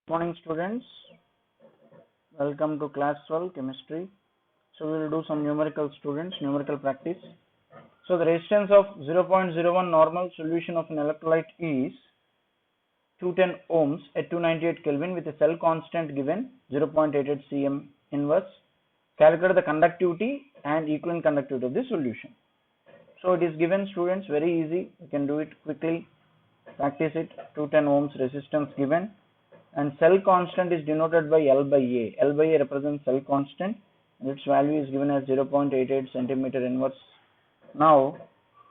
Morning students, welcome to class 12 chemistry. So we will do some numerical practice. So the resistance of 0.01 normal solution of an electrolyte is 210 ohms at 298 Kelvin with a cell constant given 0.88 cm inverse. Calculate the conductivity and equivalent conductivity of the solution. So it is given, students, very easy. You can do it quickly. Practice it. 210 ohms resistance given. And cell constant is denoted by L by A. L by A represents cell constant and its value is given as 0.88 centimeter inverse. Now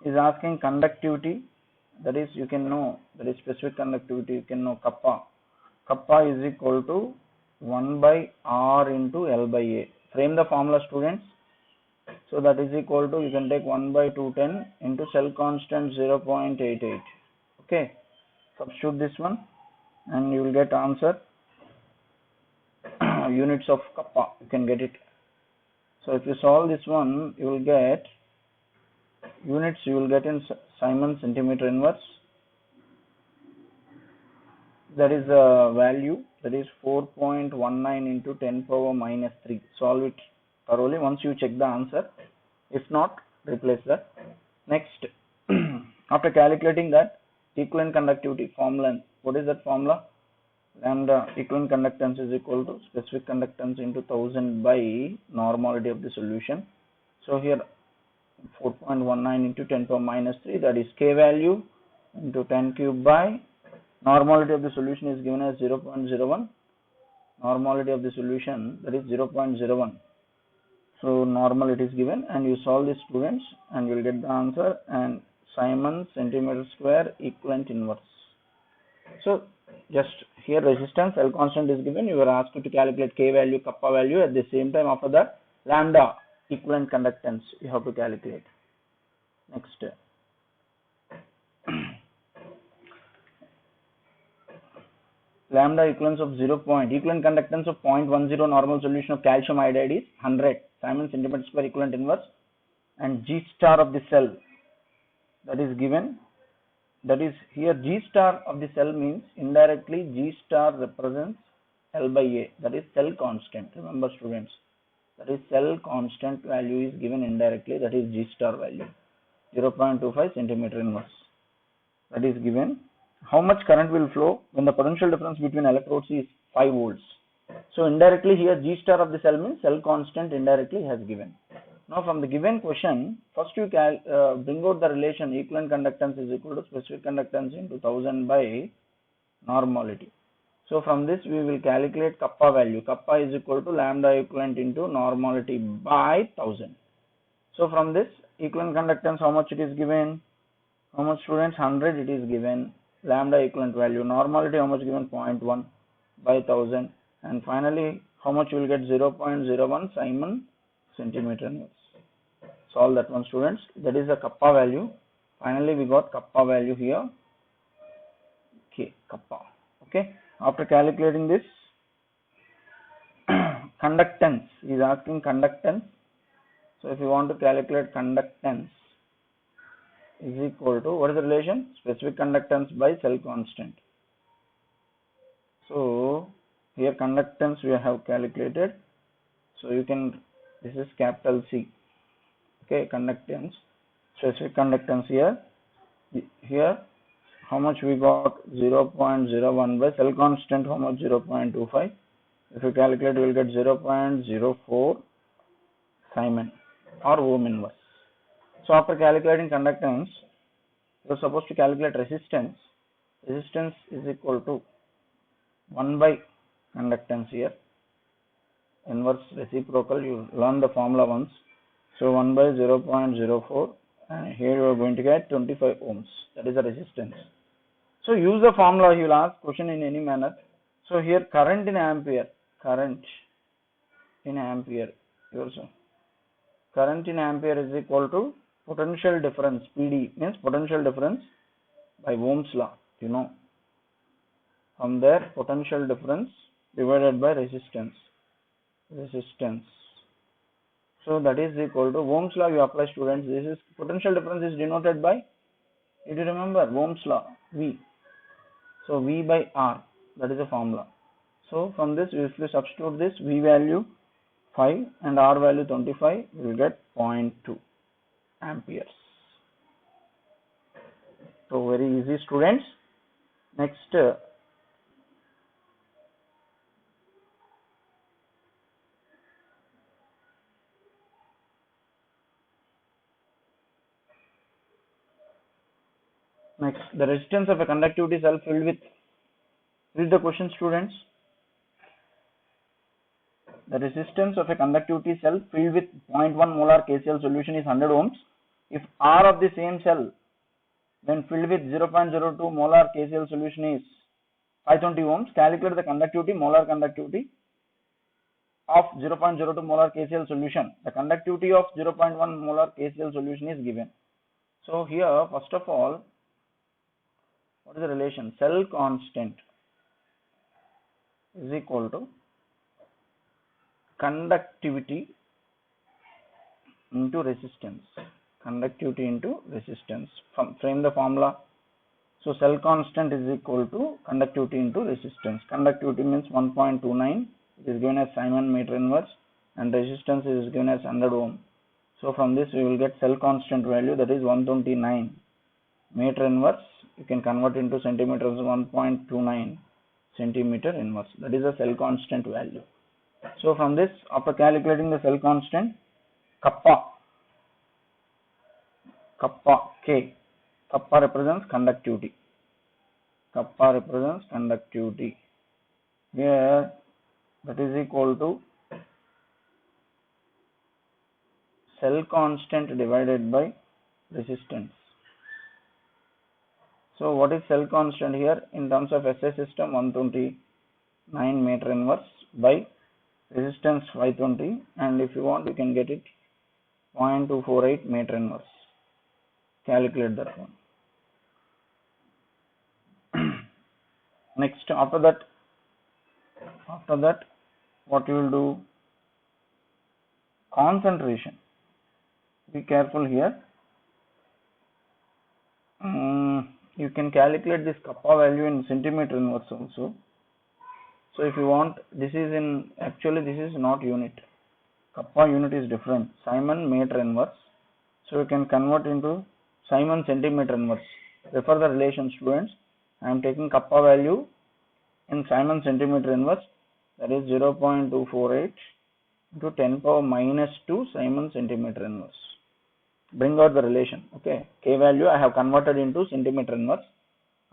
is asking conductivity, that is you can know, that is specific conductivity, you can know kappa. Kappa is equal to 1 by R into L by A. Frame the formula, students. So that is equal to, you can take 1 by 210 into cell constant 0.88. Okay, substitute this one and you will get answer. Units of kappa, you can get it. So if you solve this one, you will get units, you will get in Simon centimeter inverse. That is the value, that is 4.19 into 10 power minus 3. Solve it thoroughly once you check the answer. If not, replace that. Next, after calculating that, equivalent conductivity formula. What is that formula? Lambda equivalent conductance is equal to specific conductance into 1000 by normality of the solution. So here 4.19 into 10 power minus 3, that is K value into 10 cube by normality of the solution is given as 0.01. Normality of the solution, that is 0.01. So normal it is given and you solve this, students, and you will get the answer, and Simon centimeter square equivalent inverse. So just here resistance, L constant is given, you are asked to calculate K value, kappa value. At the same time, after that, lambda equivalent conductance you have to calculate. Next, lambda equivalence of equivalent conductance of 0.10 normal solution of calcium iodide is 100 Simon centimeter square equivalent inverse, and G star of the cell, that is given. That is here G star of the cell means indirectly G star represents L by A, that is cell constant. Remember, students, that is cell constant value is given indirectly, that is G star value 0.25 centimeter inverse, that is given. How much current will flow when the potential difference between electrodes is 5 volts? So indirectly here G star of the cell means cell constant indirectly has given. Now from the given question, first you bring out the relation equivalent conductance is equal to specific conductance into 1000 by normality. So from this we will calculate kappa value. Kappa is equal to lambda equivalent into normality by 1000. So from this equivalent conductance, how much it is given? How much, students? 100 it is given. Lambda equivalent value, normality how much given? 0.1 by 1000, and finally how much you will get? 0.01 Simon centimeter inverse. Solve that one, students. That is the kappa value. Finally we got kappa value here. Okay, kappa. Okay, after calculating this, conductance, he is asking conductance. So if you want to calculate conductance is equal to, what is the relation? Specific conductance by cell constant. So here conductance we have calculated. So you can, this is capital C. Okay, conductance, specific conductance here. Here how much we got? 0.01 by cell constant, how much? 0.25. If you calculate, you will get 0.04 Simon or ohm inverse. So after calculating conductance, you are supposed to calculate resistance. Resistance is equal to 1 by conductance here, inverse reciprocal, you learn the formula once. So 1 by 0.04, and here you are going to get 25 ohms, that is the resistance. So use the formula, he will ask question in any manner. So here current in ampere, current in ampere is equal to potential difference, PD means potential difference by Ohm's law, you know. From there, potential difference divided by resistance. So that is equal to Ohm's law you apply, students. This is potential difference is denoted by, did you remember Ohm's law? V. So V by R, that is the formula. So from this, if we substitute this V value 5 and R value 25, we will get 0.2 amperes. So very easy, students. Next, the resistance of a conductivity cell filled with, read the question, students. The resistance of a conductivity cell filled with 0.1 molar KCl solution is 100 ohms. If R of the same cell when filled with 0.02 molar KCl solution is 520 ohms, calculate the conductivity, molar conductivity of 0.02 molar KCl solution. The conductivity of 0.1 molar KCl solution is given. So here, first of all, what is the relation? Cell constant is equal to conductivity into resistance. Conductivity into resistance. Frame the formula. So cell constant is equal to conductivity into resistance. Conductivity means 1.29. It is given as Simon meter inverse, and resistance is given as 100 ohm. So from this we will get cell constant value, that is 129 meter inverse. You can convert into centimeters, 1.29 centimeter inverse. That is the cell constant value. So from this, after calculating the cell constant, kappa K, kappa represents conductivity. Kappa represents conductivity. Here that is equal to cell constant divided by resistance. So what is cell constant here in terms of SI system? 129 meter inverse by resistance 520, and if you want you can get it 0.248 meter inverse. Calculate that one. Next, after that what you will do? Concentration. Be careful here. You can calculate this kappa value in centimeter inverse also. So if you want, this is not unit. Kappa unit is different. Simon meter inverse. So you can convert into Simon centimeter inverse. Refer the relation, students. I am taking kappa value in Simon centimeter inverse, that is 0.248 into 10 power minus 2 Simon centimeter inverse. Bring out the relation. Okay, K value I have converted into centimeter inverse.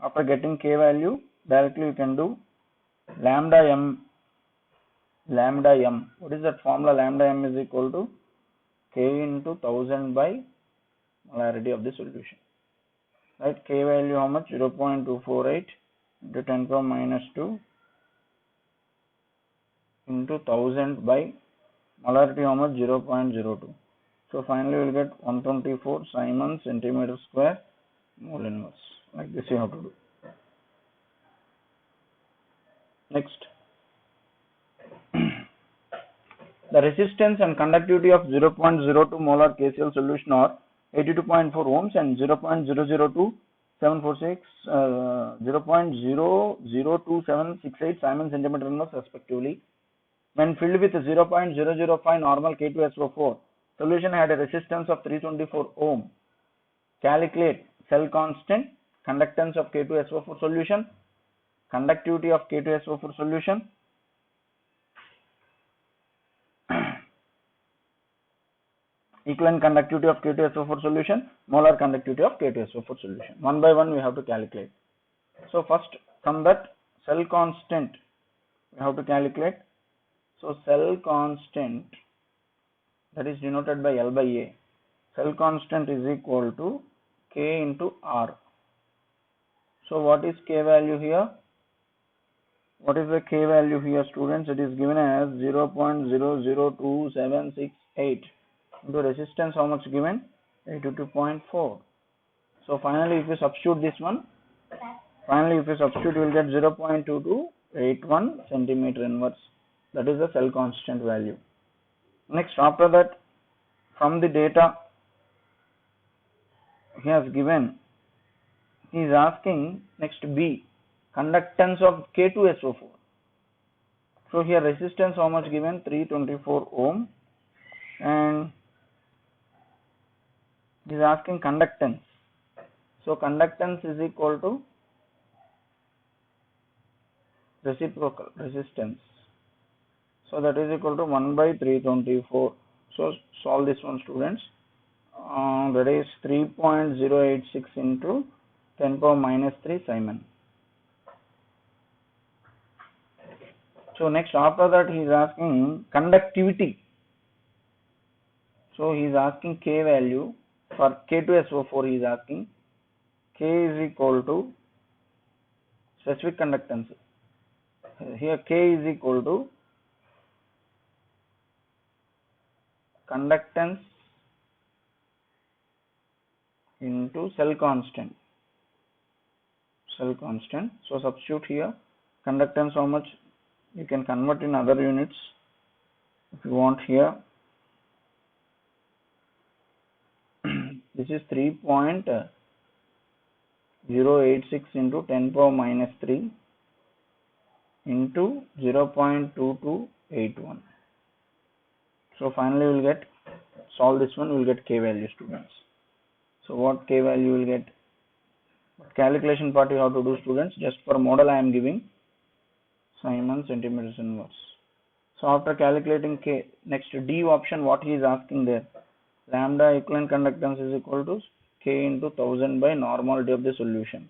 After getting K value, directly you can do lambda m. What is that formula? Lambda m is equal to K into 1000 by molarity of the solution. Right, K value how much? 0.248 into 10 power minus 2 into 1000 by molarity how much? 0.02. So finally we will get 124 Simon centimeter square mole inverse. Like this you have to do. Next, the resistance and conductivity of 0.02 molar KCl solution are 82.4 ohms and 0.002746 0.002768 Simon centimeter inverse respectively. When filled with 0.005 normal K2SO4, solution had a resistance of 324 ohm. Calculate cell constant, conductance of K2SO4 solution, conductivity of K2SO4 solution, equivalent conductivity of K2SO4 solution, molar conductivity of K2SO4 solution. One by one we have to calculate. So first, from that cell constant we have to calculate. So cell constant, that is denoted by L by A. Cell constant is equal to K into R. So what is K value here? What is the K value here, students? It is given as 0.002768 into resistance how much given? 82.4. So finally if you substitute this one, you will get 0.2281 centimeter inverse. That is the cell constant value. Next, after that, from the data he has given, he is asking next B, conductance of K2SO4. So here resistance how much given? 324 ohm, and he is asking conductance. So conductance is equal to reciprocal resistance. So that is equal to 1 by 324. So solve this one, students. That is 3.086 into 10 power minus 3 Simon. So next, after that, he is asking conductivity. So he is asking K value for K2SO4. He is asking K is equal to specific conductance. Here K is equal to conductance into cell constant. Cell constant. So substitute here conductance how much? You can convert in other units if you want here. This is 3.086 into 10 power minus 3 into 0.2281. So finally we will get, solve this one, we will get K value, students. So what K value will get? Calculation part you have to do, students. Just for model I am giving Simon centimeters inverse. So after calculating K, next D option, what he is asking there, lambda equivalent conductance is equal to K into 1000 by normality of the solution.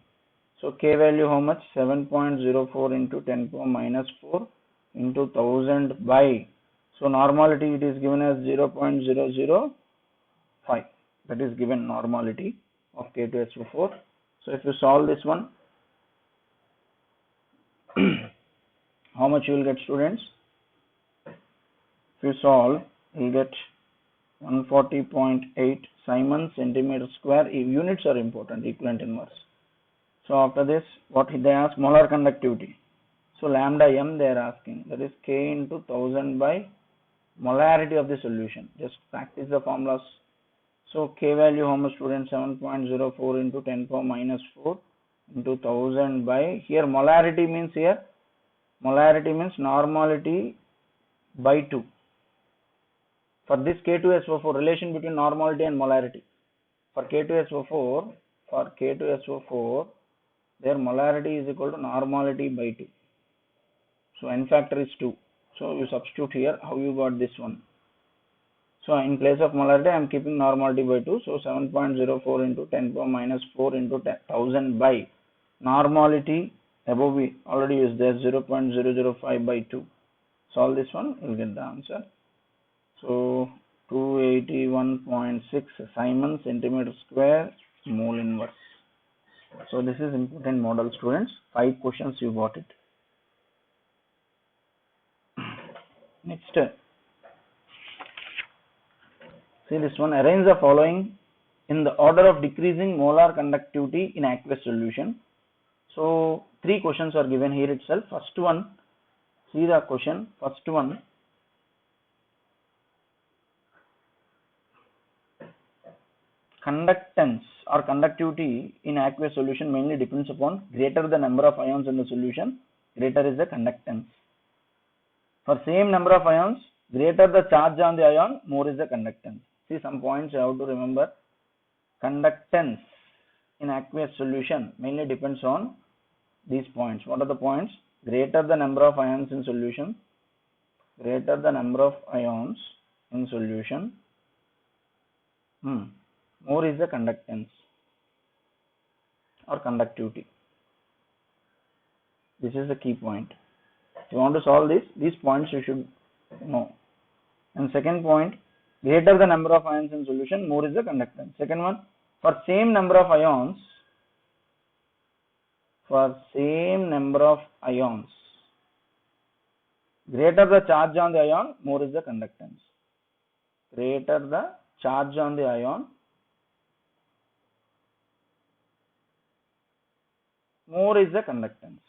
So K value how much? 7.04 into 10 power minus 4 into 1000 by, so normality it is given as 0.005. That is given normality of K2SO4. So if you solve this one, how much you will get, students? If you solve, you will get 140.8 Simon centimeter square. Units are important, equivalent inverse. So after this, what they ask? Molar conductivity. So lambda m they are asking, that is K into 1000 by molarity of the solution. Just practice the formulas. So K value how much, students? 7.04 into 10 power minus 4 into 1000 by, here molarity means, here molarity means normality by 2. For this K2SO4, relation between normality and molarity. For K2SO4, their molarity is equal to normality by 2. So n factor is 2. So you substitute here. How you got this one? So in place of molarity, I am keeping normality by 2. So 7.04 into 10 power minus 4 into 1000 by normality above we already used there, 0.005 by 2. Solve this one, you will get the answer. So 281.6 Simon centimeter square mole inverse. So this is important model, students. 5 questions you got it. Next, see this one. Arrange the following in the order of decreasing molar conductivity in aqueous solution. So 3 questions are given here itself. First one, see the question. First one, conductance or conductivity in aqueous solution mainly depends upon greater the number of ions in the solution, greater is the conductance. For same number of ions, greater the charge on the ion, more is the conductance. See some points you have to remember. Conductance in aqueous solution mainly depends on these points. What are the points? Greater the number of ions in solution, greater the number of ions in solution, more is the conductance or conductivity. This is the key point. If you want to solve this, these points you should know. And second point, greater the number of ions in solution, more is the conductance. Second one, for same number of ions, greater the charge on the ion, more is the conductance. Greater the charge on the ion, more is the conductance.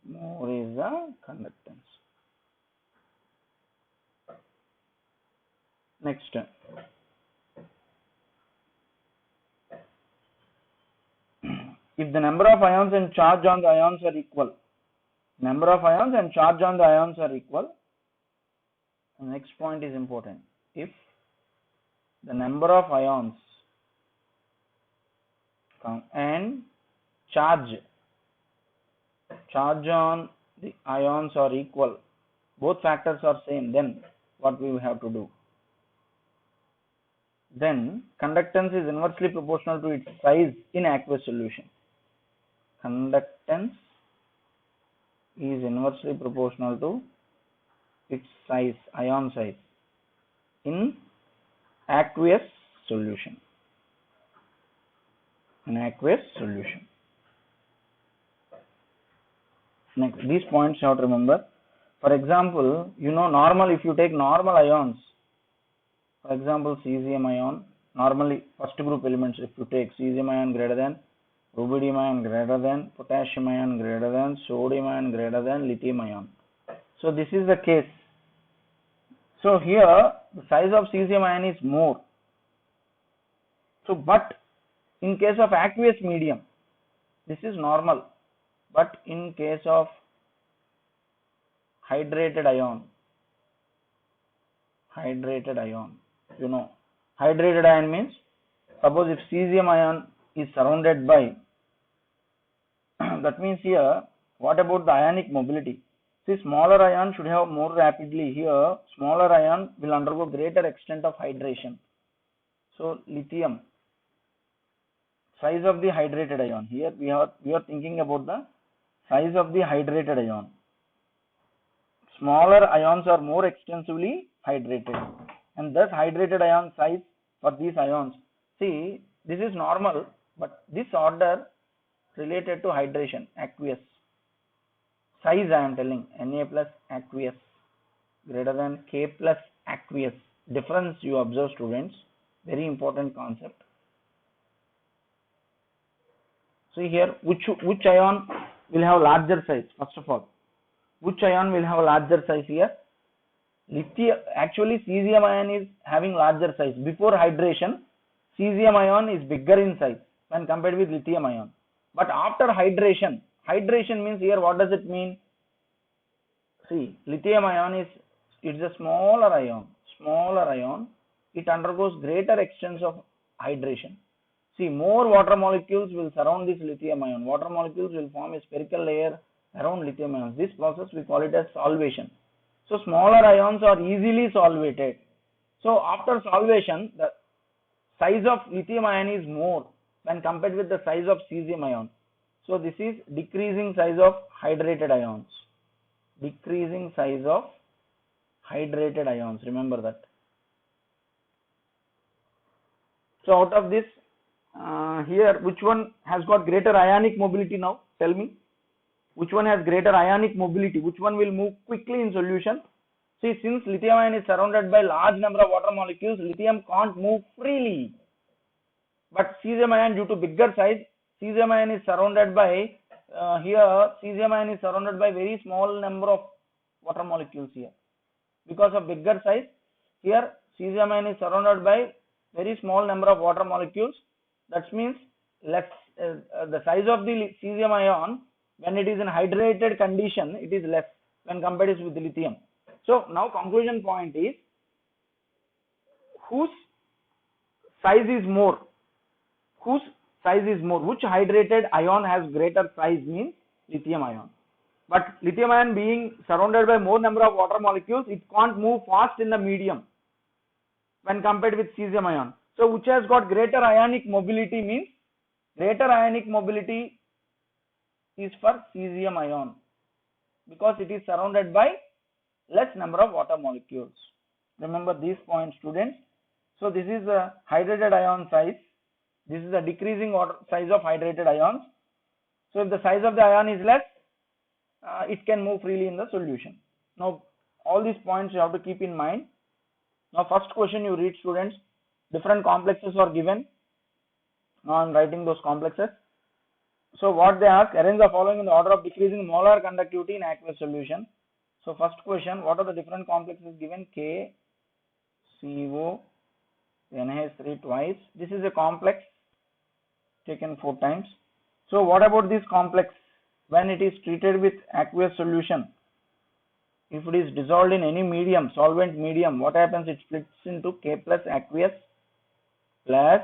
More is the conductance. Next, if the number of ions and charge on the ions are equal, Number of ions and charge on the ions are equal. The next point is important. If the number of ions and charge on the ions are equal, both factors are same, then what we have to do? Then conductance is inversely proportional to its size in aqueous solution. Conductance is inversely proportional to its size, ion size, in aqueous solution. Next, these points you have to remember. For example, normal, if you take normal ions, for example, cesium ion, normally first group elements, if you take cesium ion greater than, rubidium ion greater than, potassium ion greater than, sodium ion greater than, lithium ion. So this is the case. So here the size of cesium ion is more. So but in case of aqueous medium, this is normal. But in case of hydrated ion, hydrated ion means, suppose if cesium ion is surrounded by, that means here, what about the ionic mobility? See, smaller ion should have more rapidly. Here, smaller ion will undergo greater extent of hydration. So lithium, size of the hydrated ion. Here we are thinking about the size of the hydrated ion. Smaller ions are more extensively hydrated, and thus hydrated ion size for these ions. See, this is normal, but this order related to hydration, aqueous. Size I am telling, Na plus aqueous greater than K plus aqueous. Difference you observe, students, very important concept. See here, which ion will have larger size? First of all, which ion will have larger size here? Lithium. Actually, cesium ion is having larger size. Before hydration, cesium ion is bigger in size when compared with lithium ion. But after hydration means here what does it mean? See, lithium ion it's a smaller ion. It undergoes greater extents of hydration. See, more water molecules will surround this lithium ion. Water molecules will form a spherical layer around lithium ions. This process we call it as solvation. So smaller ions are easily solvated. So after solvation, the size of lithium ion is more when compared with the size of cesium ion. So this is decreasing size of hydrated ions. Decreasing size of hydrated ions. Remember that. So out of this, here which one has got greater ionic mobility now? Tell me. Which one has greater ionic mobility? Which one will move quickly in solution? See, since lithium ion is surrounded by large number of water molecules, lithium can't move freely. But cesium ion, due to bigger size, cesium ion is surrounded by, cesium ion is surrounded by very small number of water molecules here. Because of bigger size, here cesium ion is surrounded by very small number of water molecules. That means less, the size of the cesium ion when it is in hydrated condition, it is less when compared with the lithium. So now conclusion point is, whose size is more? Whose size is more? Which hydrated ion has greater size means lithium ion. But lithium ion being surrounded by more number of water molecules, it can't move fast in the medium when compared with cesium ion. So which has got greater ionic mobility means, greater ionic mobility is for cesium ion because it is surrounded by less number of water molecules. Remember these points, students. So this is the hydrated ion size. This is the decreasing size of hydrated ions. So if the size of the ion is less, it can move freely in the solution. Now all these points you have to keep in mind. Now first question you read, students. Different complexes are given. Now I am writing those complexes. So what they ask, arrange the following in the order of decreasing molar conductivity in aqueous solution. So first question, what are the different complexes given? K, CO, NH3 twice. This is a complex taken 4 times. So what about this complex? when it is treated with aqueous solution, if it is dissolved in any medium, solvent medium, what happens? It splits into K plus aqueous plus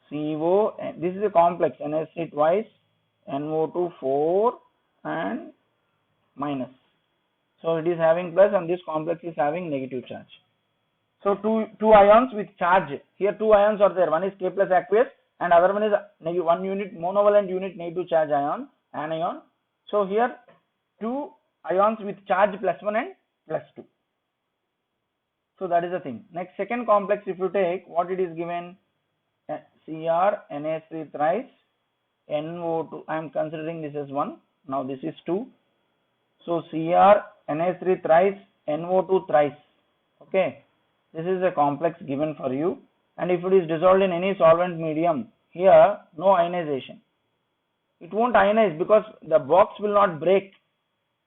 CO. This is a complex, NH3 twice, NO2 4 and minus. So it is having plus and this complex is having negative charge. So two ions with charge. Here two ions are there. One is K plus aqueous and other one is one unit monovalent unit negative charge ion, anion. So here two ions with charge +1 and +2. So that is the thing. Next, second complex, if you take, what it is given? Cr NH3 thrice NO2. I am considering this as 1. Now this is 2. So Cr NH3 thrice NO2 thrice. Okay. This is a complex given for you. And if it is dissolved in any solvent medium, here no ionization. It won't ionize because the box will not break,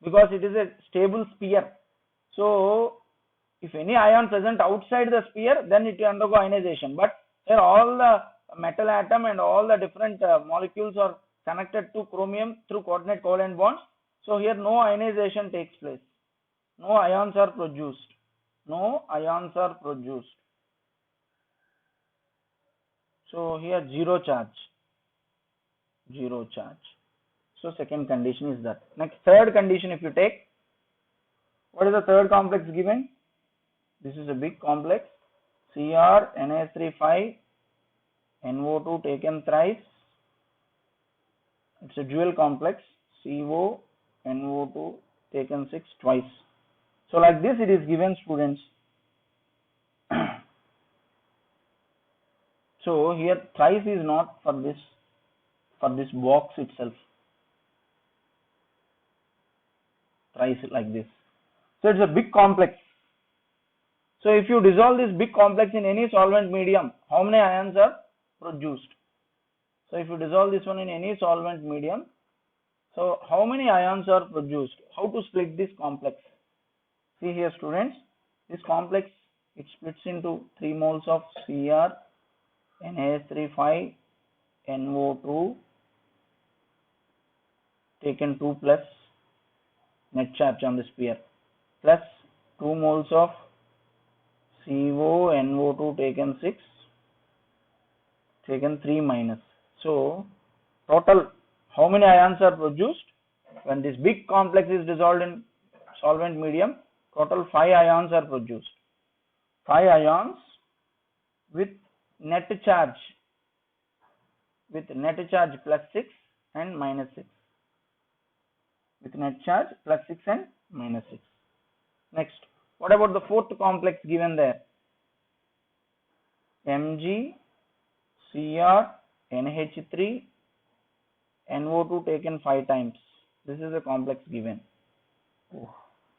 because it is a stable sphere. So if any ion present outside the sphere, then it will undergo ionization. But here all the metal atom and all the different molecules are connected to chromium through coordinate covalent bonds. So here no ionization takes place. No ions are produced. No ions are produced. So here zero charge. Zero charge. So second condition is that. Next, third condition, if you take, what is the third complex given? This is a big complex. Cr NH3 5 NO2 taken thrice. It's a dual complex. CO NO2 taken 6 twice. So like this it is given, students. So here thrice is not for this box itself. Thrice like this. So it's a big complex. So if you dissolve this big complex in any solvent medium, how many ions are produced? So if you dissolve this one in any solvent medium, so how many ions are produced? How to split this complex? See here, students, this complex, it splits into 3 moles of Cr NH3 5 NO2 taken 2 plus net charge on the sphere, plus 2 moles of CO NO2 taken 6 taken 3 minus. So total how many ions are produced? When this big complex is dissolved in solvent medium, total 5 ions are produced. 5 ions with net charge plus 6 and minus 6. With net charge plus 6 and minus 6. Next, what about the fourth complex given there? Mg Cr NH3 NO2 taken 5 times. This is a complex given.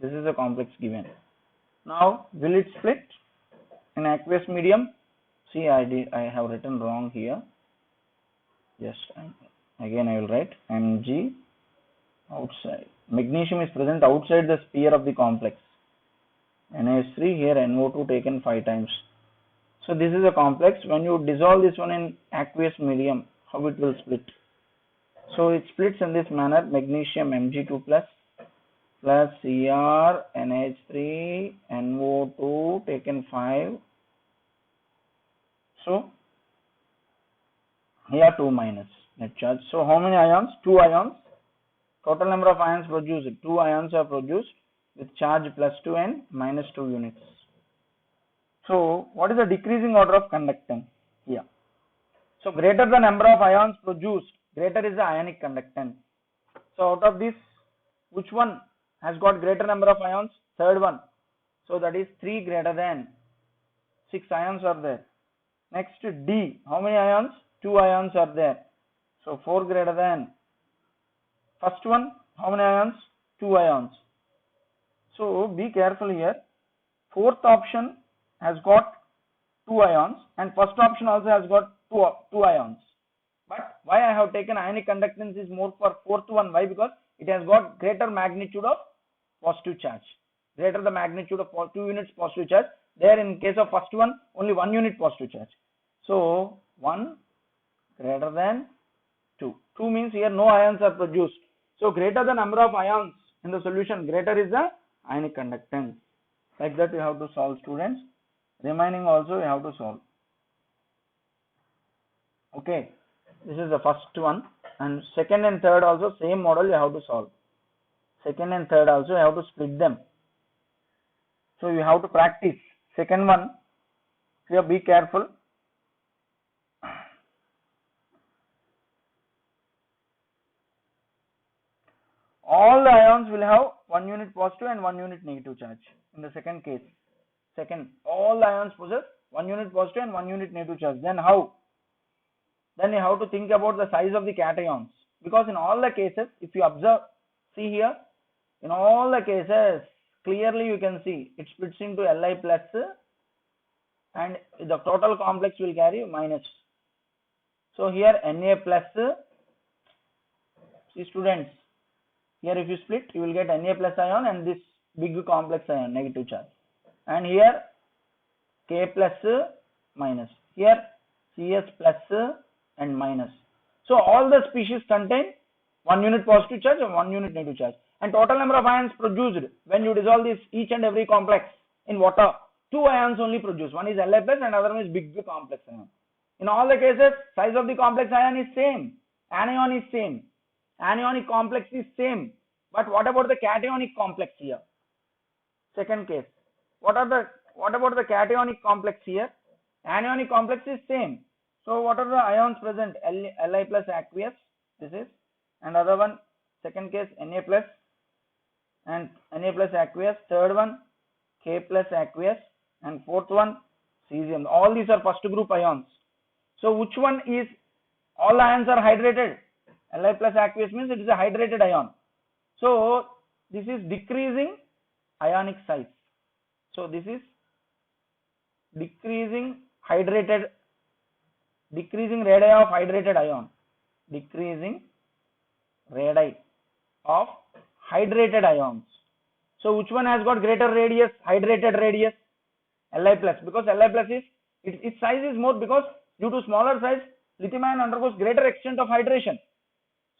This is a complex given. Now, will it split in aqueous medium? See, I have written wrong here. Just again I will write Mg outside. Magnesium is present outside the sphere of the complex. NH3 here NO2 taken 5 times. So this is a complex. When you dissolve this one in aqueous medium, how it will split? So it splits in this manner: magnesium Mg2 plus Cr NH3 NO2 taken 5. So here 2 minus net charge. So how many ions? 2 ions. Total number of ions produced, 2 ions are produced with charge +2 and -2 units. So what is the decreasing order of conductance here? So greater the number of ions produced, greater is the ionic conductance. So out of this, which one has got greater number of ions? Third one. So that is 3 greater than 6 ions are there. Next, D. How many ions? 2 ions are there. So 4 greater than. First one, how many ions? 2 ions. So be careful here. Fourth option has got 2 ions and first option also has got 2 ions. But why I have taken ionic conductance is more for fourth one. Why? Because it has got greater magnitude of positive charge. Greater the magnitude of 2 units positive charge. There in case of first one, only 1 unit positive charge. So 1 greater than 2. 2 means here no ions are produced. So greater the number of ions in the solution, greater is the ionic conductance. Like that you have to solve, students. Remaining also you have to solve. Okay, this is the first one, and second and third also same model you have to solve. Second and third also you have to split them. So you have to practice. Second one, here be careful. All the ions will have 1 unit positive and 1 unit negative charge in the second case. Second, all the ions possess 1 unit positive and 1 unit negative charge. Then how? Then you have to think about the size of the cations, because in all the cases, if you observe, see here, in all the cases, clearly you can see it splits into Li plus, and the total complex will carry minus. So here Na plus, see students, here if you split, you will get Na plus ion and this big complex ion, negative charge. And here K plus minus. Here Cs plus and minus. So all the species contain 1 unit positive charge and 1 unit negative charge. And total number of ions produced when you dissolve this each and every complex in water, 2 ions only produce. One is Li plus and other one is big complex ion. In all the cases, size of the complex ion is same. Anion is same. Anionic complex is same. But what about the cationic complex here? Second case. What about the cationic complex here? Anionic complex is same. So what are the ions present? Li plus aqueous, this is, and other one, second case Na plus and Na plus aqueous, third one K plus aqueous, and fourth one cesium. All these are first group ions. So which one is, all ions are hydrated? Li plus aqueous means it is a hydrated ion. So this is decreasing ionic size. So this is decreasing radii of hydrated ion. Decreasing radii of hydrated ions. So which one has got greater radius, hydrated radius? Li plus, because Li plus is, its size is more, because due to smaller size, lithium ion undergoes greater extent of hydration.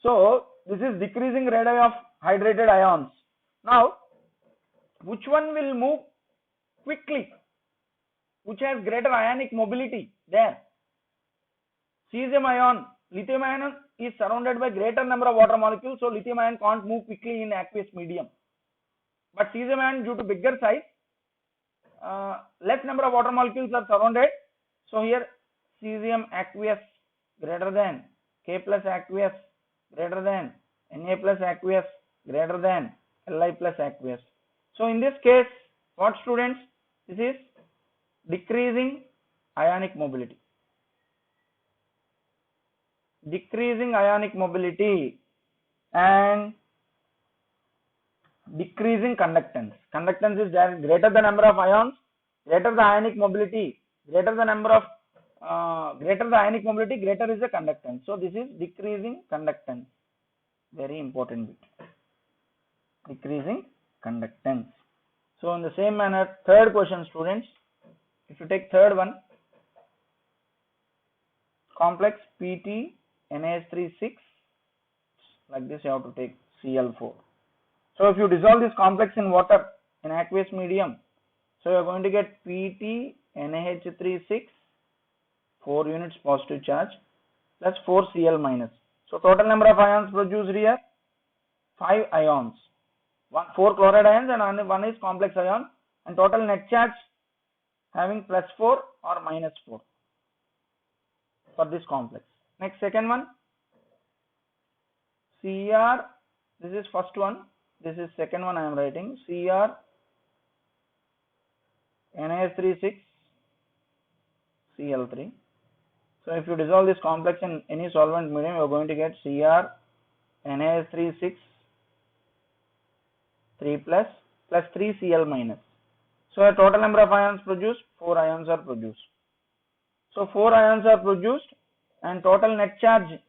So this is decreasing radii of hydrated ions. Now, which one will move quickly? Which has greater ionic mobility? There. Cesium ion, lithium ion is surrounded by greater number of water molecules, so lithium ion can't move quickly in aqueous medium. But cesium ion, due to bigger size, less number of water molecules are surrounded. So here cesium aqueous greater than K plus aqueous greater than Na plus aqueous greater than Li plus aqueous. So in this case, what students? This is decreasing ionic mobility. Decreasing ionic mobility and decreasing conductance. Conductance is greater the number of ions, greater the ionic mobility, greater the number of greater the ionic mobility, greater is the conductance. So this is decreasing conductance. Very important bit. Decreasing conductance. So in the same manner, third question, students, if you take third one, complex PT NaH36, like this you have to take Cl4. So if you dissolve this complex in water in aqueous medium, so you are going to get PT NaH36, 4 units positive charge plus 4 Cl minus. So total number of ions produced here, 5 ions. 4 chloride ions and one is complex ion, and total net charge having plus 4 or minus 4 for this complex. Next, second one, Cr, this is first one, this is second one I am writing, Cr NaH36 Cl3. So if you dissolve this complex in any solvent medium, you are going to get Cr NaH36 3 plus 3 Cl minus. So a total number of ions produced, 4 ions are produced. So 4 ions are produced and total net charge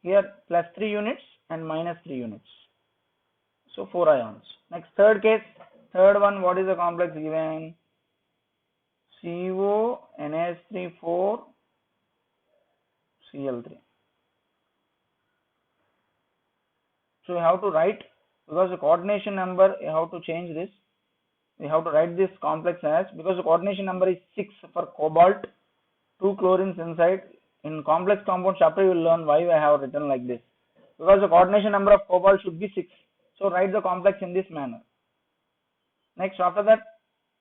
here plus 3 units and minus 3 units. So 4 ions. Next, third case, third one, what is the complex given? CO NaH3 4 Cl3. So we have to write, because the coordination number, you have to change this. We have to write this complex as, because the coordination number is 6 for cobalt, 2 chlorines inside. In complex compound chapter you will learn why I have written like this. Because the coordination number of cobalt should be 6. So write the complex in this manner. Next, after that,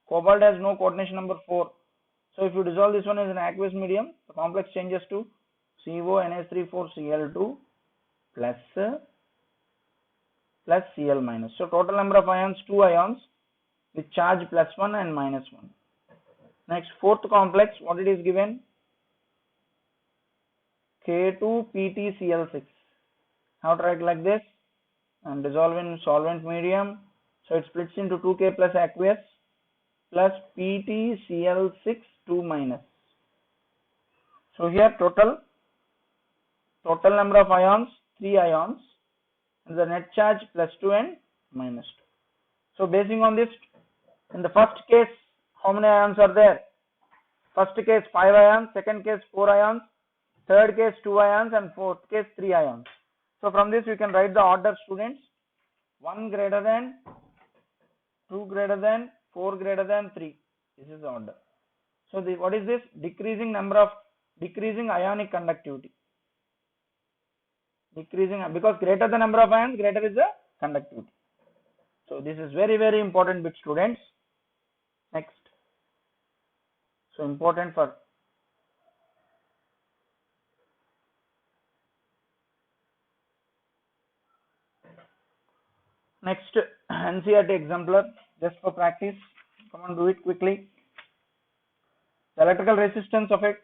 cobalt has no coordination number 4. So if you dissolve this one in an aqueous medium, the complex changes to CONH3,4Cl2 plus Cl minus. So total number of ions, 2 ions with charge +1 and -1. Next, fourth complex, what it is given? K2PtCl6. How to write like this? And dissolve in solvent medium. So it splits into 2K plus aqueous plus PtCl6 2 minus. So here total number of ions, 3 ions, and the net charge +2 and -2. So basing on this, in the first case, how many ions are there? First case 5 ions, second case 4 ions, third case 2 ions, and fourth case 3 ions. So from this you can write the order, students. 1 greater than, 2 greater than, 4 greater than 3. This is the order. So what is this? Decreasing ionic conductivity. Decreasing, because greater the number of ions, greater is the conductivity. So this is very, very important bit, students. Next. So important for next NCERT exemplar, just for practice. Come on, do it quickly. The electrical resistance of a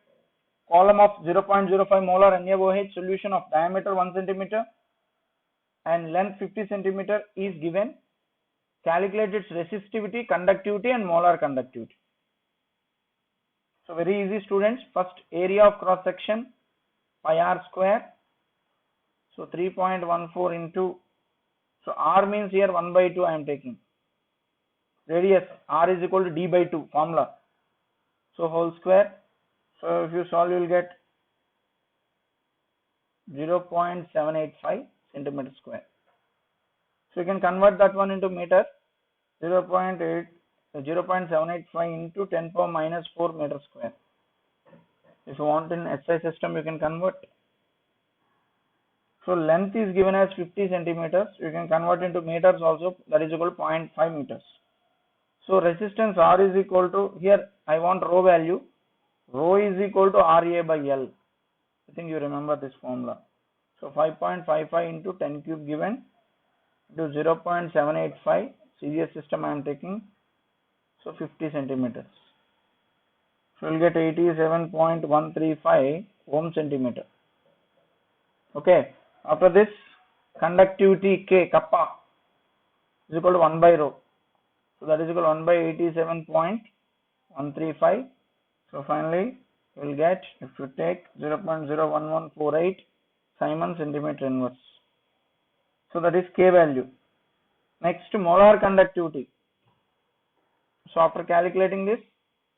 column of 0.05 molar NaOH solution of diameter 1 cm and length 50 cm is given. Calculate its resistivity, conductivity, and molar conductivity. So very easy, students. First, area of cross section pi r square. So 3.14 into, so r means here 1 by 2 I am taking. Radius r is equal to d by 2 formula. So whole square. So if you solve, you will get 0.785 centimeter square. So you can convert that one into meter. 0.785 into 10 power minus 4 meter square. If you want in SI system, you can convert. So length is given as 50 centimeters. You can convert into meters also. That is equal to 0.5 meters. So resistance R is equal to, here I want rho value. Rho is equal to RA by L. I think you remember this formula. So 5.55 into 10 cube given to 0.785. Series system I am taking. So 50 centimeters. So you will get 87.135 ohm centimeter. Okay. After this, conductivity K kappa is equal to 1 by rho. So that is equal to 1 by 87.135. So finally, you will get, if you take 0.01148 Simon centimeter inverse. So that is K value. Next, molar conductivity. So after calculating this,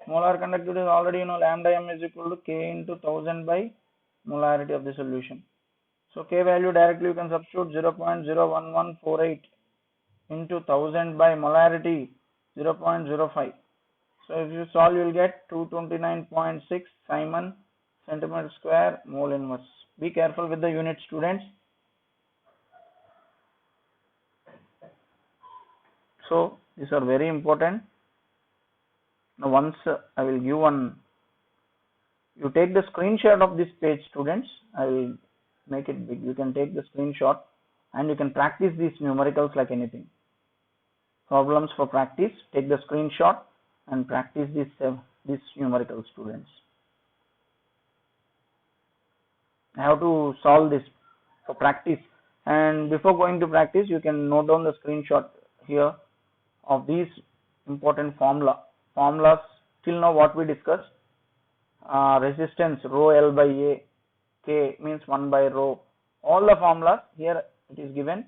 molar conductivity is already, lambda m is equal to K into 1000 by molarity of the solution. So K value directly you can substitute 0.01148 into 1000 by molarity 0.05. So if you solve, you will get 229.6 Simon centimeter square mole inverse. Be careful with the unit, students. So these are very important. Now once I will give one, you take the screenshot of this page, students. I will make it big. You can take the screenshot and you can practice these numericals like anything. Problems for practice. Take the screenshot and practice these numericals, students. I have to solve this for practice. And before going to practice, you can note down the screenshot here of these important formulas till now what we discussed. Resistance rho L by A, K means 1 by rho. All the formulas here it is given.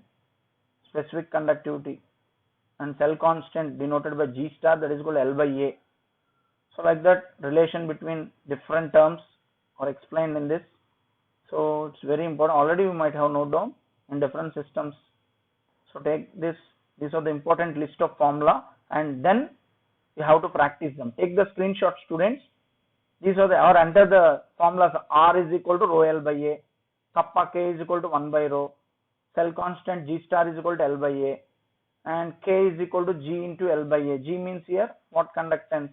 Specific conductivity and cell constant denoted by G star, that is equal to L by A. So like that, relation between different terms are explained in this. So it's very important. Already you might have noted down in different systems So take this, these are the important list of formula, and then you have to practice them. Take the screenshot, students. These are the, or enter the formulas. R is equal to rho L by A, kappa K is equal to 1 by rho, cell constant G star is equal to L by A, and K is equal to G into L by A. G means here what conductance?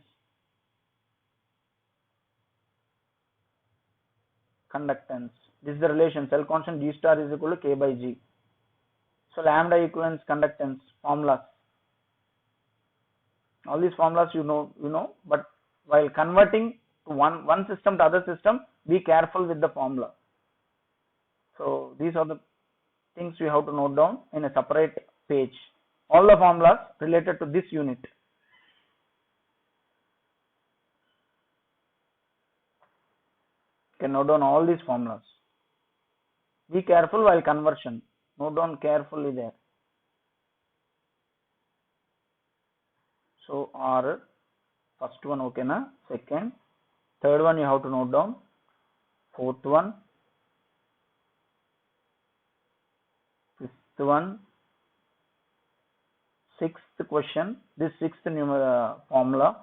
Conductance. This is the relation, cell constant G star is equal to K by G. So lambda equivalence conductance formulas. All these formulas you know, but while converting to one system to other system, be careful with the formula. So these are the things you have to note down in a separate page. All the formulas related to this unit. You can note down all these formulas. Be careful while conversion. Note down carefully there. So R, first one okay na, second, third one you have to note down, fourth one, fifth one, sixth question, this sixth formula,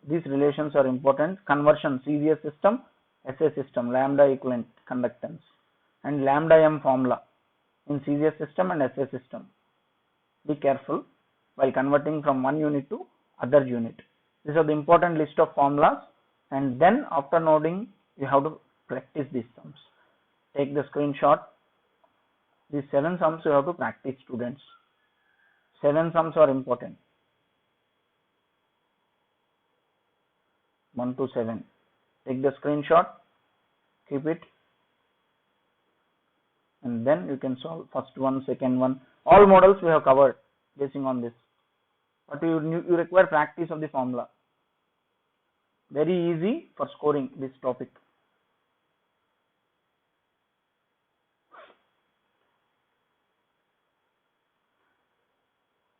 these relations are important. Conversion, CVS system, SA system, lambda equivalent conductance, and lambda M formula in CVS system and SA system. Be careful while converting from one unit to other unit. These are the important list of formulas, and then after noting you have to practice these sums. Take the screenshot. These 7 sums you have to practice, students. 7 sums are important. 1 to 7. Take the screenshot, keep it, and then you can solve first one, second one. All models we have covered basing on this, but you require practice of the formula. Very easy for scoring this topic.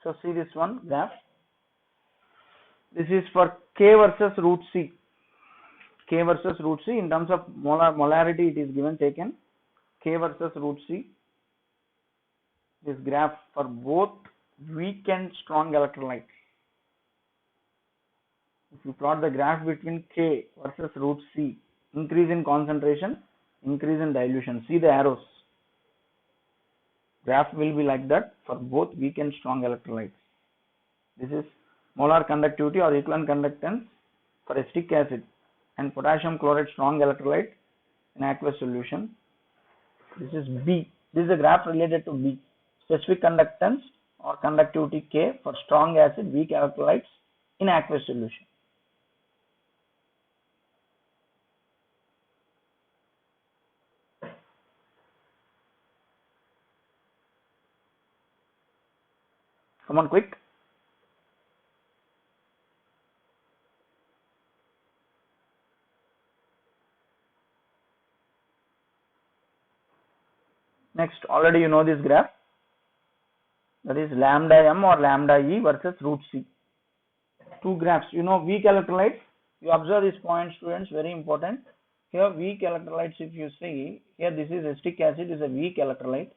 So see this one graph. This is for K versus root C. K versus root C in terms of molarity it is given, taken K versus root C. This graph for both weak and strong electrolytes. If you plot the graph between K versus root C, increase in concentration, increase in dilution. See the arrows. Graph will be like that for both weak and strong electrolytes. This is molar conductivity or equivalent conductance for acetic acid and potassium chloride strong electrolyte in aqueous solution. This is B. This is a graph related to B. Specific conductance or conductivity K for strong acid, weak electrolytes in aqueous solution. Come on, quick. Next, already you know this graph. That is lambda M or lambda E versus root C. Two graphs. You know weak electrolytes. You observe this point, students. Very important. Here weak electrolytes. If you see here, this is acetic acid is a weak electrolyte.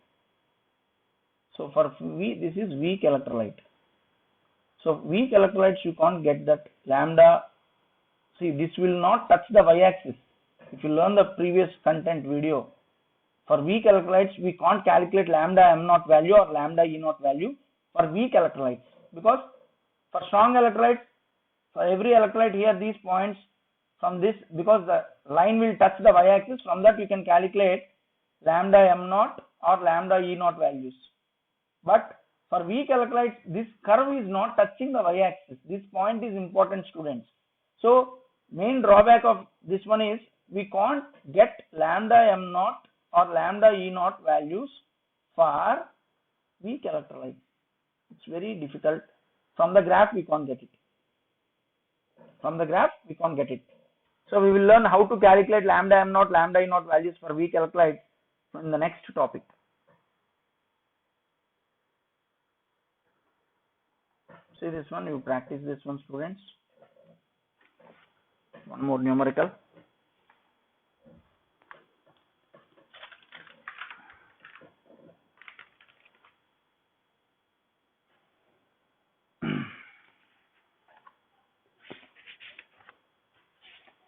So for this is weak electrolyte. So weak electrolytes you can't get that lambda. See, this will not touch the y-axis. If you learn the previous content video, for weak electrolytes we can't calculate lambda M naught value or lambda E naught value for weak electrolytes, because for strong electrolytes, for every electrolyte here these points from this, because the line will touch the y-axis, from that you can calculate lambda M naught or lambda E naught values. But for weak electrolytes, this curve is not touching the y-axis. This point is important, students. So main drawback of this one is we can't get lambda M naught or lambda E naught values for weak electrolytes. It's very difficult. From the graph we can't get it. From the graph we can't get it. So we will learn how to calculate lambda M naught, lambda E naught values for weak electrolytes in the next topic. See this one, you practice this one, students. One more numerical.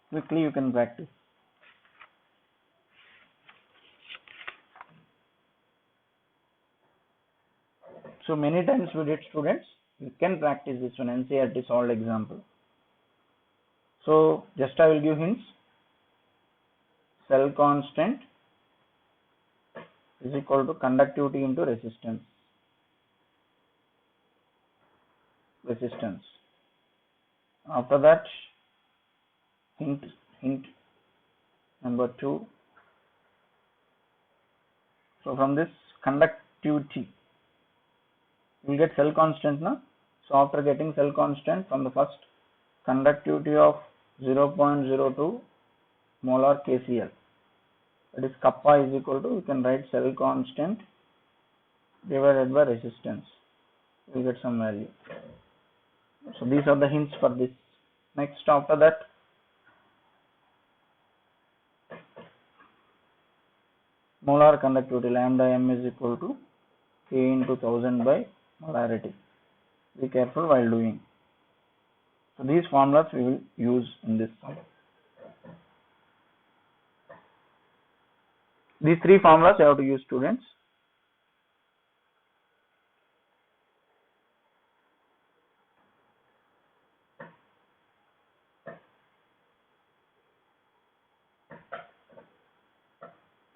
quickly you can practice. So many times we did, students, you can practice this one, NCERT solved example. So just I will give hints. Cell constant is equal to conductivity into resistance. After that, hint number 2. So from this conductivity, you will get cell constant now. So after getting cell constant from the first, conductivity of 0.02 molar KCl, that is kappa is equal to, you can write cell constant divided by resistance, you will get some value. So these are the hints for this. Next, after that, molar conductivity, lambda m is equal to K into 1000 by molarity. Be careful while doing. So these formulas we will use in this sum. These 3 formulas you have to use, students.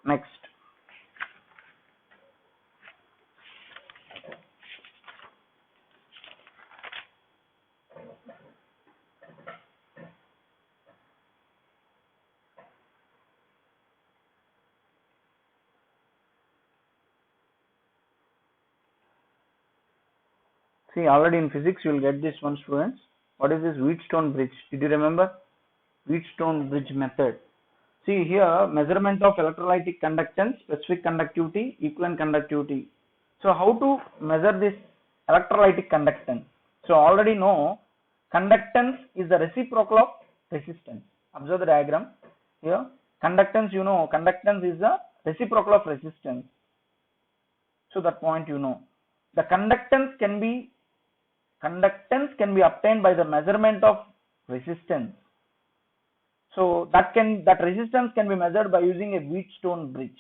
Next, see, already in physics you will get this one, students. What is this Wheatstone bridge? Did you remember Wheatstone bridge method? See here, measurement of electrolytic conductance, specific conductivity, equivalent conductivity. So how to measure this electrolytic conductance? So already know conductance is the reciprocal of resistance. Observe the diagram here. Conductance, you know, conductance is the reciprocal of resistance. So that point you know. The conductance can be obtained by the measurement of resistance. So that resistance can be measured by using a Wheatstone bridge.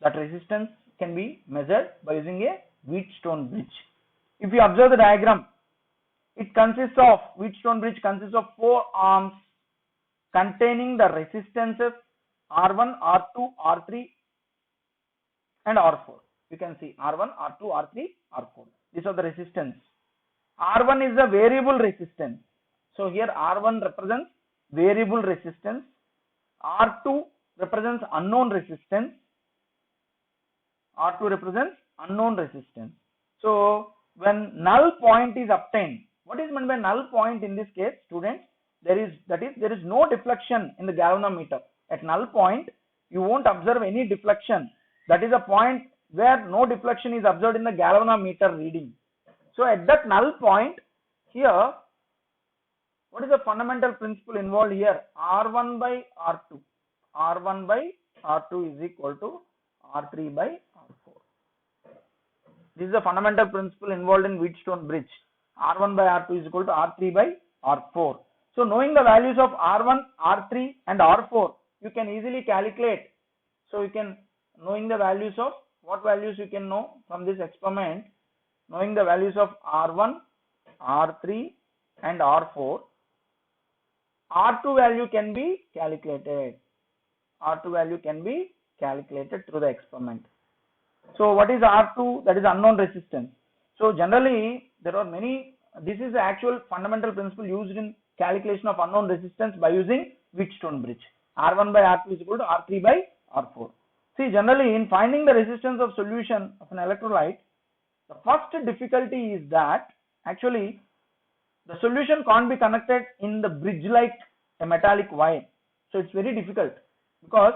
That resistance can be measured by using a Wheatstone bridge. If you observe the diagram, Wheatstone bridge consists of 4 arms containing the resistances R1, R2, R3 and R4. You can see R1, R2, R3, R4. These are the resistance. R1 is the variable resistance. So here R1 represents variable resistance, R2 represents unknown resistance, So when null point is obtained, what is meant by null point in this case, students? There is no deflection in the galvanometer. At null point, you won't observe any deflection. That is a point where no deflection is observed in the galvanometer reading. So at that null point, here, what is the fundamental principle involved here? R1 by R2. R1 by R2 is equal to R3 by R4. This is the fundamental principle involved in Wheatstone bridge. R1 by R2 is equal to R3 by R4. So knowing the values of R1, R3 and R4, you can easily calculate. So you can, knowing the values of, what values you can know from this experiment, knowing the values of R1, R3 and R4, R2 value can be calculated. R2 value can be calculated through the experiment. So what is R2? That is unknown resistance. So generally there are many, this is the actual fundamental principle used in calculation of unknown resistance by using Wheatstone bridge. R1 by R2 is equal to R3 by R4. See, generally in finding the resistance of solution of an electrolyte, the first difficulty is that actually the solution can't be connected in the bridge like a metallic wire. So it's very difficult, because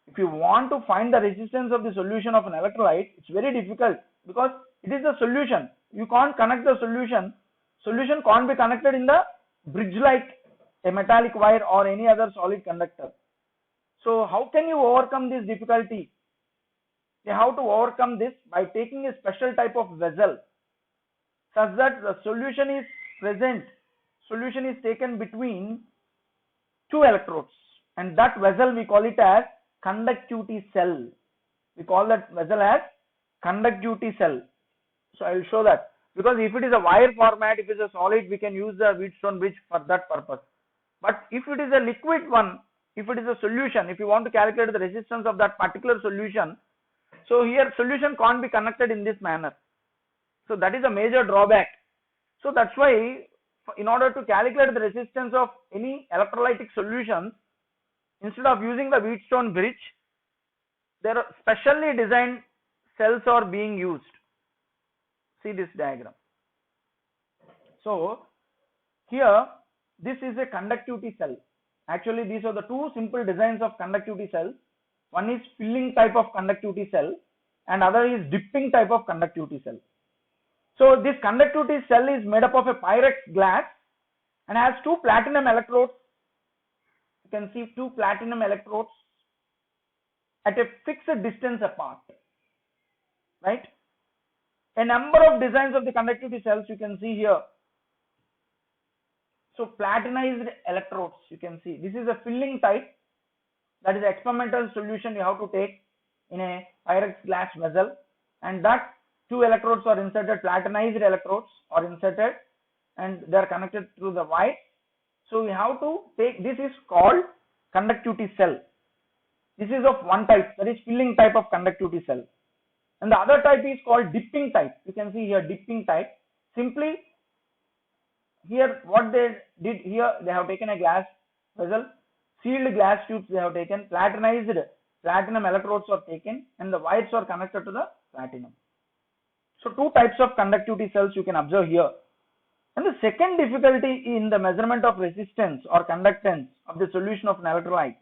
if you want to find the resistance of the solution of an electrolyte, it's very difficult because it is the solution. You can't connect the solution. Solution can't be connected in the bridge like a metallic wire or any other solid conductor. So how can you overcome this difficulty? You have to overcome this by taking a special type of vessel such that the solution is present. Solution is taken between two electrodes, and that vessel we call it as conductivity cell. We call that vessel as conductivity cell. So I will show that, because if it is a wire format, if it is a solid, we can use the Wheatstone bridge for that purpose. But if it is a liquid one, if it is a solution, if you want to calculate the resistance of that particular solution, so here solution can't be connected in this manner. So that is a major drawback. So that's why in order to calculate the resistance of any electrolytic solutions, instead of using the Wheatstone bridge, there are specially designed cells are being used. See this diagram. So here this is a conductivity cell. Actually these are the two simple designs of conductivity cells. One is filling type of conductivity cell and other is dipping type of conductivity cell. So this conductivity cell is made up of a Pyrex glass and has two platinum electrodes. You can see two platinum electrodes at a fixed distance apart, right? A number of designs of the conductivity cells you can see here. So platinized electrodes, you can see this is a filling type, that is experimental solution you have to take in a Pyrex glass vessel, and that two electrodes are inserted, platinized electrodes are inserted and they are connected through the wire. So we have to take, this is called conductivity cell. This is of one type, that is filling type of conductivity cell, and the other type is called dipping type. You can see here dipping type. Simply here what they did here, they have taken a glass vessel, sealed glass tubes they have taken, platinized platinum electrodes are taken and the wires are connected to the platinum. So two types of conductivity cells you can observe here. And the second difficulty in the measurement of resistance or conductance of the solution of an electrolyte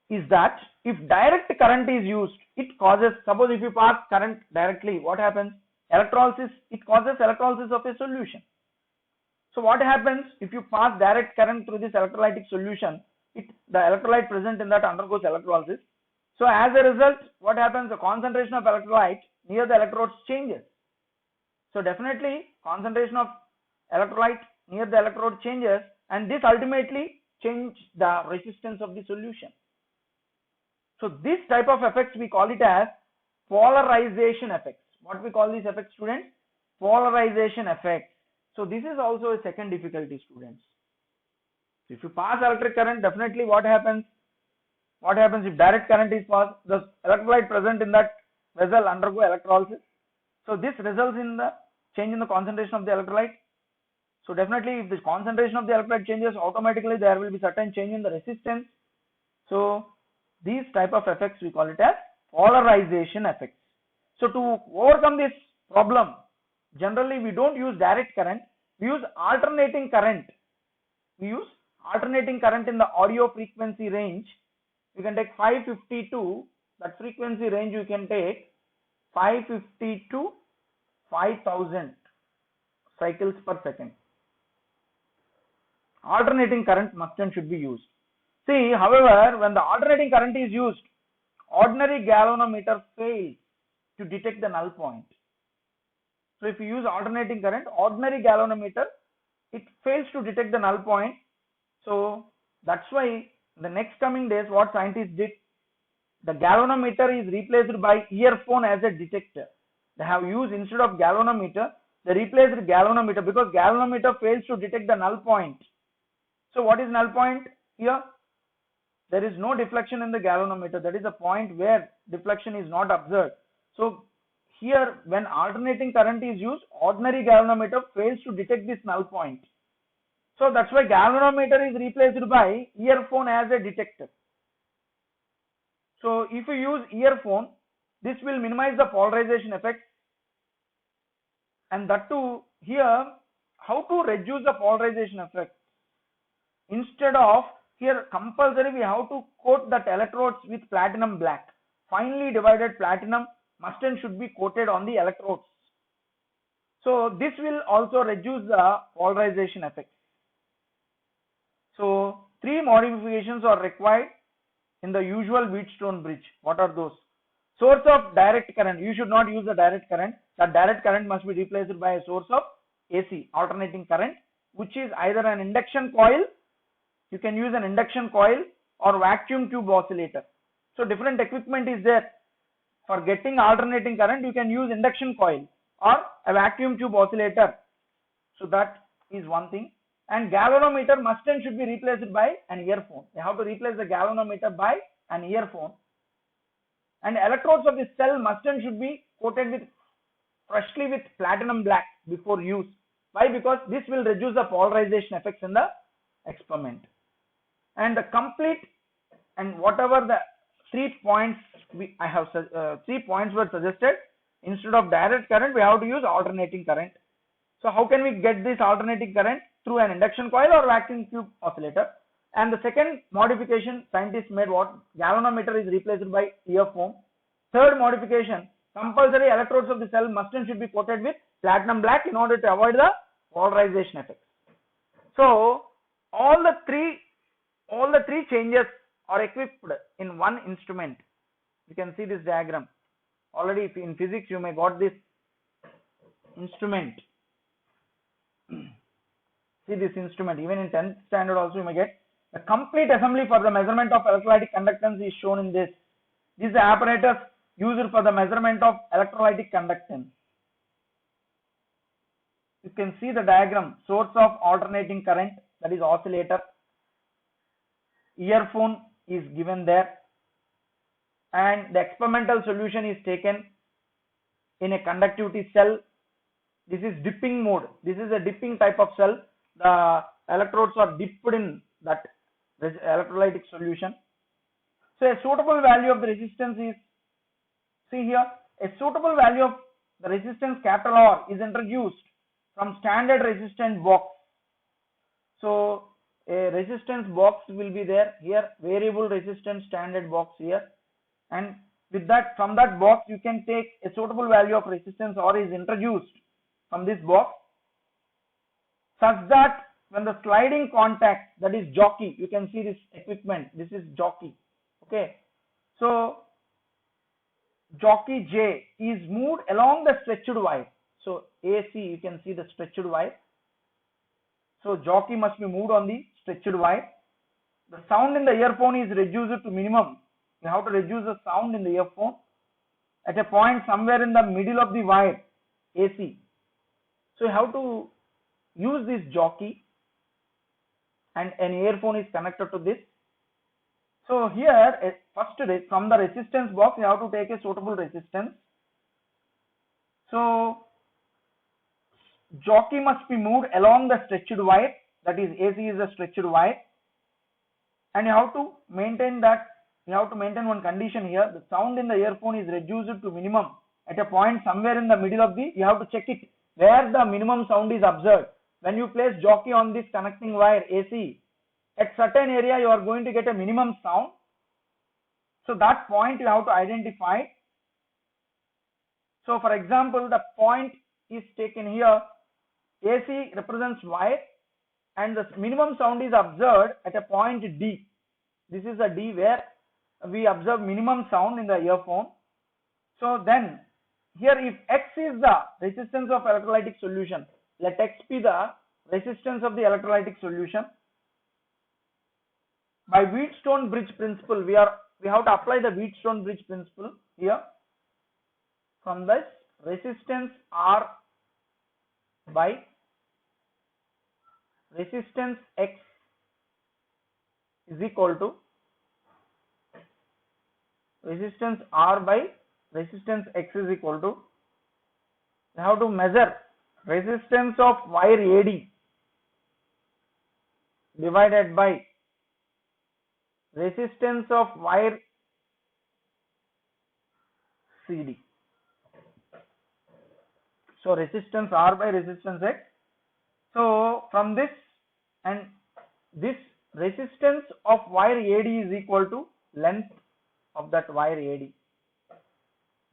is that if direct current is used, it causes, suppose if you pass current directly, what happens? Electrolysis, it causes electrolysis of a solution. So what happens if you pass direct current through this electrolytic solution? The electrolyte present in that undergoes electrolysis. So as a result, what happens? The concentration of electrolyte near the electrodes changes. So definitely concentration of electrolyte near the electrode changes, and this ultimately change the resistance of the solution. So this type of effects we call it as polarization effects. What we call these effects, students? Polarization effects. So this is also a second difficulty, students. If you pass electric current, definitely what happens? What happens if direct current is passed? The electrolyte present in that vessel undergo electrolysis. So this results in the change in the concentration of the electrolyte. So definitely if the concentration of the electrolyte changes, automatically there will be certain change in the resistance. So these type of effects we call it as polarization effects. So to overcome this problem, generally we don't use direct current, we use alternating current. We use alternating current in the audio frequency range. You can take 552, that frequency range you can take 550 to 5000 cycles per second. Alternating current must and should be used. See, however, when the alternating current is used, ordinary galvanometer fails to detect the null point. So if you use alternating current, ordinary galvanometer, it fails to detect the null point. So that's why the next coming days what scientists did, the galvanometer is replaced by earphone as a detector. They have used, instead of galvanometer, they replaced galvanometer because galvanometer fails to detect the null point. So what is null point here? There is no deflection in the galvanometer. That is a point where deflection is not observed. So here when alternating current is used, ordinary galvanometer fails to detect this null point. So that's why galvanometer is replaced by earphone as a detector. So if you use earphone, this will minimize the polarization effect. And that too, here, how to reduce the polarization effect? Instead of, here compulsory we have to coat that electrodes with platinum black. Finely divided platinum must and should be coated on the electrodes. So this will also reduce the polarization effect. So three modifications are required in the usual Wheatstone bridge. What are those? Source of direct current. You should not use the direct current. That direct current must be replaced by a source of AC, alternating current, which is either an induction coil you can use an induction coil or vacuum tube oscillator. So different equipment is there. For getting alternating current, you can use induction coil or a vacuum tube oscillator. So that is one thing. And galvanometer must and should be replaced by an earphone. You have to replace the galvanometer by an earphone. And electrodes of the cell must and should be coated with freshly with platinum black before use. Why? Because this will reduce the polarization effects in the experiment. And the complete and whatever the 3 points I have 3 points were suggested. Instead of direct current, we have to use alternating current. So how can we get this alternating current? Through an induction coil or vacuum tube oscillator. And the second modification scientists made what? Galvanometer is replaced by earphone. Third modification, compulsory electrodes of the cell must and should be coated with platinum black in order to avoid the polarization effects. So all the three changes are equipped in one instrument. You can see this diagram. Already in physics you may got this instrument. See this instrument. Even in 10th standard also you may get. The complete assembly for the measurement of electrolytic conductance is shown in this. This is the apparatus used for the measurement of electrolytic conductance. You can see the diagram. Source of alternating current, that is oscillator. Earphone is given there. And the experimental solution is taken in a conductivity cell. This is dipping mode. This is a dipping type of cell. The electrodes are dipped in that electrolytic solution. So a suitable value of the resistance is, see here, a suitable value of the resistance capital R is introduced from standard resistance box. So a resistance box will be there here, variable resistance standard box here, and with that, from that box you can take a suitable value of resistance R is introduced from this box, such that when the sliding contact, that is jockey, you can see this equipment, this is jockey, okay. So jockey J is moved along the stretched wire. So AC, you can see the stretched wire. So jockey must be moved on the stretched wire. The sound in the earphone is reduced to minimum. You have to reduce the sound in the earphone at a point somewhere in the middle of the wire, AC. So you have to use this jockey, and an earphone is connected to this. So here, first from the resistance box, you have to take a suitable resistance. So jockey must be moved along the stretched wire, that is AC is a stretched wire, and you have to maintain that. You have to maintain one condition here. The sound in the earphone is reduced to minimum at a point somewhere in the middle of the. You have to check it where the minimum sound is observed. When you place jockey on this connecting wire AC, at certain area you are going to get a minimum sound. So that point you have to identify. So for example, the point is taken here. AC represents wire, and the minimum sound is observed at a point D. This is a D where we observe minimum sound in the earphone. So then here, if X is the resistance of electrolytic solution, let X be the resistance of the electrolytic solution. By Wheatstone bridge principle, we have to apply the Wheatstone bridge principle here. From this, resistance R by resistance X is equal to resistance R by resistance X is equal to, you have to measure resistance of wire AD divided by resistance of wire CD. So resistance R by resistance X. So from this, and this resistance of wire AD is equal to length of that wire AD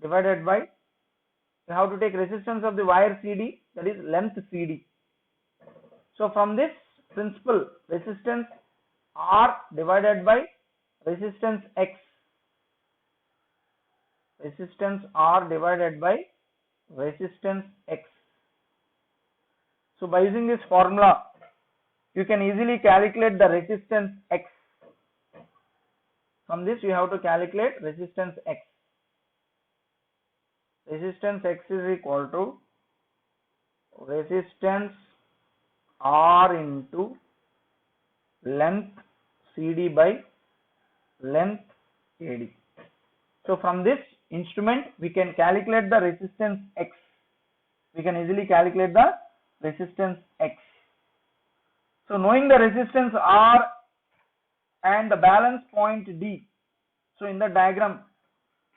divided by, you have to take resistance of the wire CD, that is length CD. So from this principle, resistance R divided by resistance X, resistance R divided by resistance X. So by using this formula, you can easily calculate the resistance X. From this you have to calculate resistance X. Resistance X is equal to resistance R into length CD by length AD. So from this instrument we can calculate the resistance X. We can easily calculate the resistance X. So knowing the resistance R and the balance point D, so in the diagram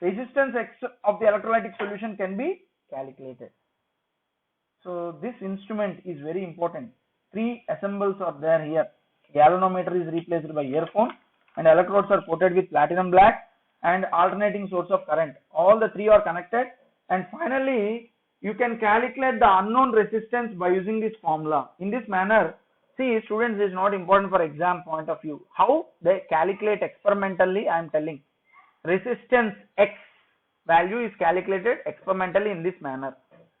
resistance X of the electrolytic solution can be calculated. So this instrument is very important. Three assembles are there here. Galvanometer is replaced by earphone and electrodes are coated with platinum black and alternating source of current. All the three are connected, and finally you can calculate the unknown resistance by using this formula. In this manner, see students, this is not important for exam point of view. How they calculate experimentally, I am telling. Resistance X value is calculated experimentally in this manner.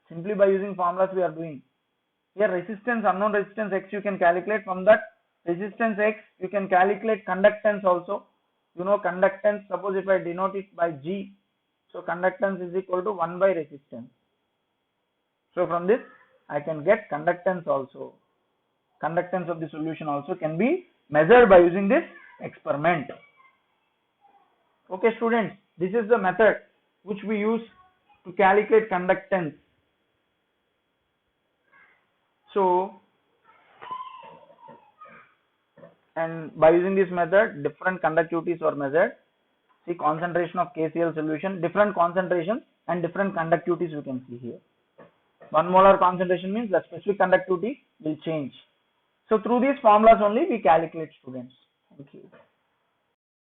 Simply by using formulas we are doing. Here resistance, unknown resistance X you can calculate. From that resistance X you can calculate conductance also. You know conductance, suppose if I denote it by G, so conductance is equal to 1 by resistance. So from this I can get conductance also. Conductance of the solution also can be measured by using this experiment. Okay students, this is the method which we use to calculate conductance. So, and by using this method different conductivities are measured. See concentration of KCl solution, different concentrations and different conductivities we can see here. 1 molar concentration means the specific conductivity will change. So through these formulas only we calculate, students. Thank you.